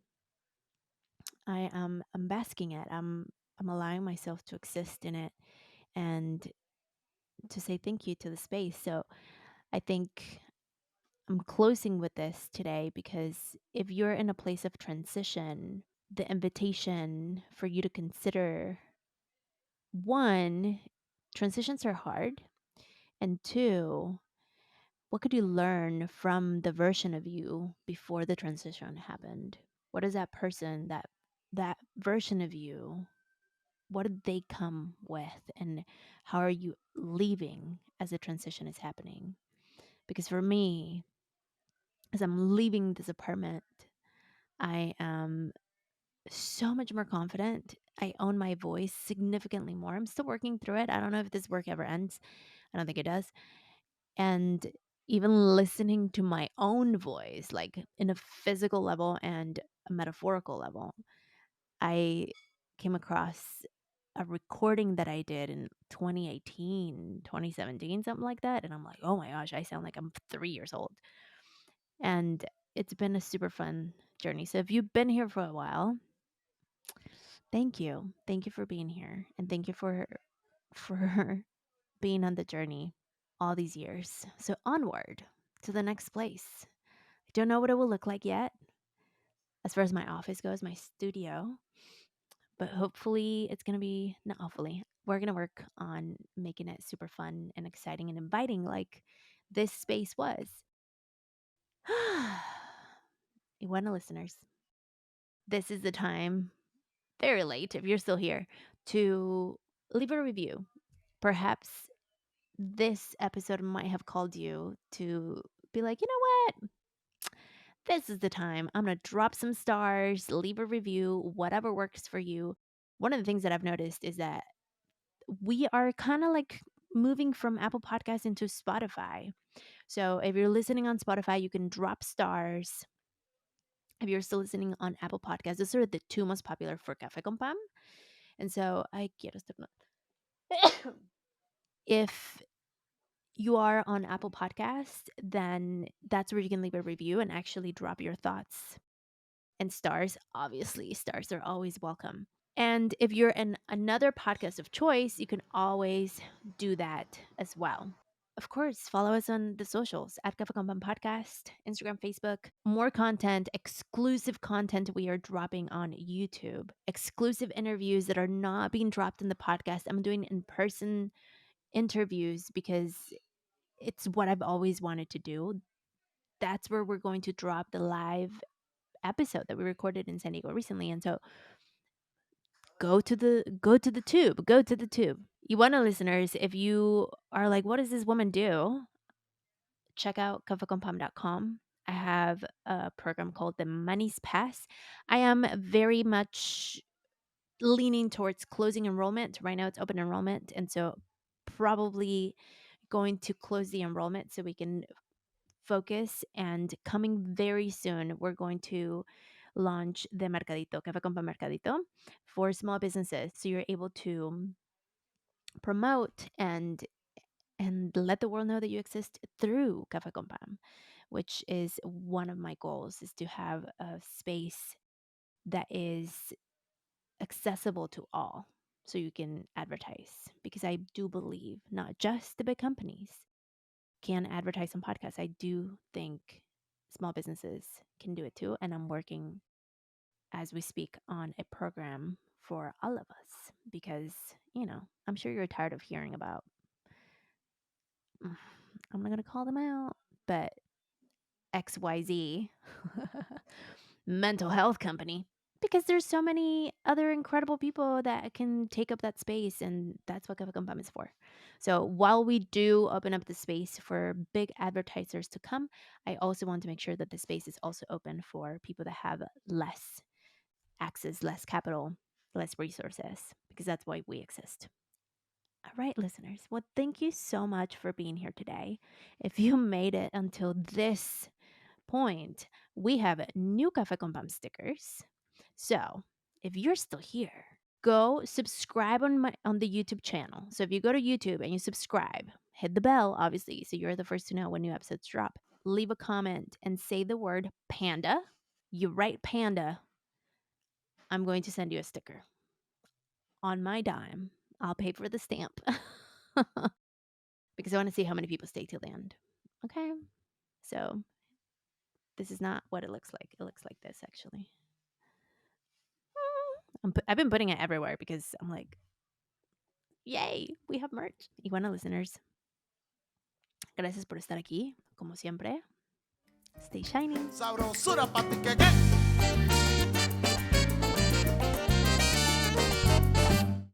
I'm basking it. I'm allowing myself to exist in it and to say thank you to the space. So I think I'm closing with this today because if you're in a place of transition, the invitation for you to consider one, transitions are hard, and two, what could you learn from the version of you before the transition happened? What is that person, that version of you, what did they come with, and how are you leaving as the transition is happening? Because for me, as I'm leaving this apartment, I am so much more confident. I own my voice significantly more. I'm still working through it. I don't know if this work ever ends. I don't think it does. And even listening to my own voice, like in a physical level and a metaphorical level, I came across a recording that I did in 2018, 2017, something like that. And I'm like, oh my gosh, I sound like I'm 3 years old. And it's been a super fun journey. So if you've been here for a while, thank you. Thank you for being here. And thank you for being on the journey all these years. So onward to the next place. I don't know what it will look like yet as far as my office goes, my studio, but hopefully it's going to be, not hopefully, we're going to work on making it super fun and exciting and inviting like this space was. Iguana listeners, this is the time, very late if you're still here, to leave a review. Perhaps this episode might have called you to be like, you know what? This is the time. I'm going to drop some stars, leave a review, whatever works for you. one of the things that I've noticed is that we are kind of like moving from Apple Podcasts into Spotify. So if you're listening on Spotify, you can drop stars. If you're still listening on Apple Podcasts, those are the two most popular for Café con Pan. And so I quiero estornudar. If you are on Apple Podcasts, then that's where you can leave a review and actually drop your thoughts. And stars, obviously, stars are always welcome. And if you're in another podcast of choice, you can always do that as well. Of course, follow us on the socials at Cafe Compound Podcast, Instagram, Facebook. More content, exclusive content we are dropping on YouTube, exclusive interviews that are not being dropped in the podcast. I'm doing in person interviews because it's what I've always wanted to do. That's where we're going to drop the live episode that we recorded in San Diego recently. And so go to the tube. You want to, listeners, if you are like, what does this woman do? Check out cafecompam.com. I have a program called the Money's Pass. I am very much leaning towards closing enrollment. Right now it's open enrollment. And so probably going to close the enrollment so we can focus. And coming very soon, we're going to launch the Mercadito, Cafe Compa Mercadito, for small businesses. So you're able to promote and let the world know that you exist through Cafe Compa, which is one of my goals, is to have a space that is accessible to all so you can advertise, because I do believe not just the big companies can advertise on podcasts. I do think small businesses can do it too. And I'm working as we speak on a program for all of us because, I'm sure you're tired of hearing about, I'm not going to call them out, but XYZ mental health company, because there's so many other incredible people that can take up that space, and that's what Cafe Compam is for. So while we do open up the space for big advertisers to come, I also want to make sure that the space is also open for people that have less access, less capital, less resources, because that's why we exist. All right, listeners. Well, thank you so much for being here today. If you made it until this point, we have new Cafe con Pam stickers. So if you're still here, go subscribe on the YouTube channel. So if you go to YouTube and you subscribe, hit the bell, obviously, so you're the first to know when new episodes drop. Leave a comment and say the word panda. You write panda, I'm going to send you a sticker. On my dime, I'll pay for the stamp because I want to see how many people stay till the end. Okay? So this is not what it looks like. It looks like this, actually. I've been putting it everywhere because I'm like, yay, we have merch. Y bueno, listeners, gracias por estar aquí. Como siempre, stay shining. Sabrosura pa' ti que